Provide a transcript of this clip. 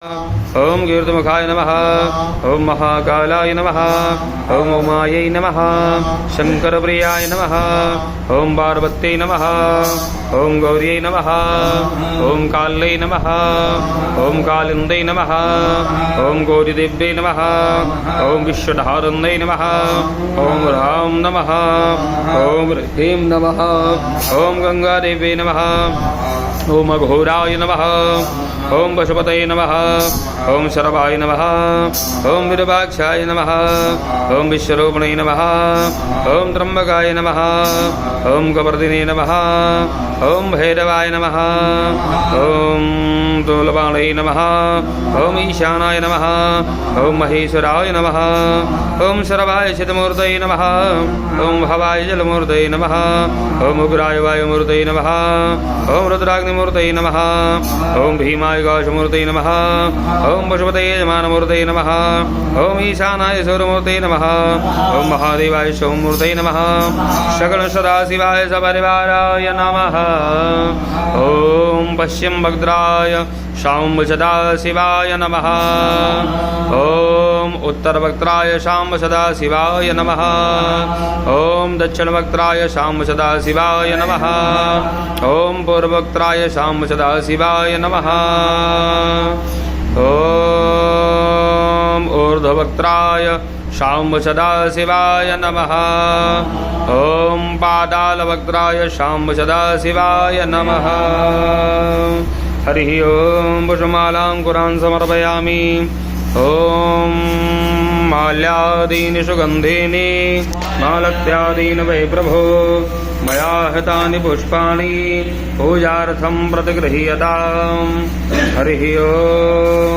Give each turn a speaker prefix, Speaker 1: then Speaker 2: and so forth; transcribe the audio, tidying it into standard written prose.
Speaker 1: ओम कीर्तिमुखाय नमः। ओम महाकालाय नमः। ओम उमायै नमः। शंकरप्रियाय नमः। ओम पार्वत्यै नमः। ओम गौर्यै नमः। ओम काल्यै नमः। ओम कालिन्दै नमः। ओम गौरीदेव्यै नमः। ओम विश्वधारिण्यै नमः। ओम राम नमः। ओम ह्रीं नमः। ओम गंगादेव्यै नमः। ओम अघोराय नमः। ओम पशुपतये नमः। ओम शरभाय नमः। ओम विरूपाक्षाय नमः। ओम विश्वरूपिणे नमः। ओम त्र्यंबकाय नमः। ओम कपर्दिने नमः। ओम भैरवाय नमः। ओम तूलपाणये नमः। ओम ईशानाय नमः। ओम महेश्वराय नमः। ओम शरभाय चित्तमूर्तये नमः। ओम भवाय जलमूर्तये नमः। ओम उग्राय वायुमूर्तये नमः। ओम रुद्राग्निमूर्तये नमः। ओम भीमाय घोषमूर्तये नमः। ओम पशुपतये यजमानमूर्तये नमः। ओम ईशानाय सूर्यमूर्तये नमः। ओम महादेवाय सोममूर्तये नमः। सकल सदाशिवाय सपरिवाराय नमः। ओम पश्चिम भद्राय शाम्ब सदाशिवाय नमः। ओम उत्तर वक्त्राय शाम्ब सदाशिवाय नमः। ओम दक्षिण वक्त्राय शाम्ब सदाशिवाय नमः। ओम पूर्व वक्त्राय शाम्ब सदाशिवाय नमः। ओम ऊर्ध्ववक्त्राय शाम्ब सदाशिवाय नमः। ओम पातालवक्त्राय शाम्ब सदाशिवाय नमः। हरिः ओम पुष्पमालाङ्कुरान् समर्पयामि। ओम माल्यादीनि सुगन्धीनि मालत्यादीनि वै प्रभो मया हतानि पुष्पाणि पूजार्थं प्रतिगृह्यताम्। हरिः ओम।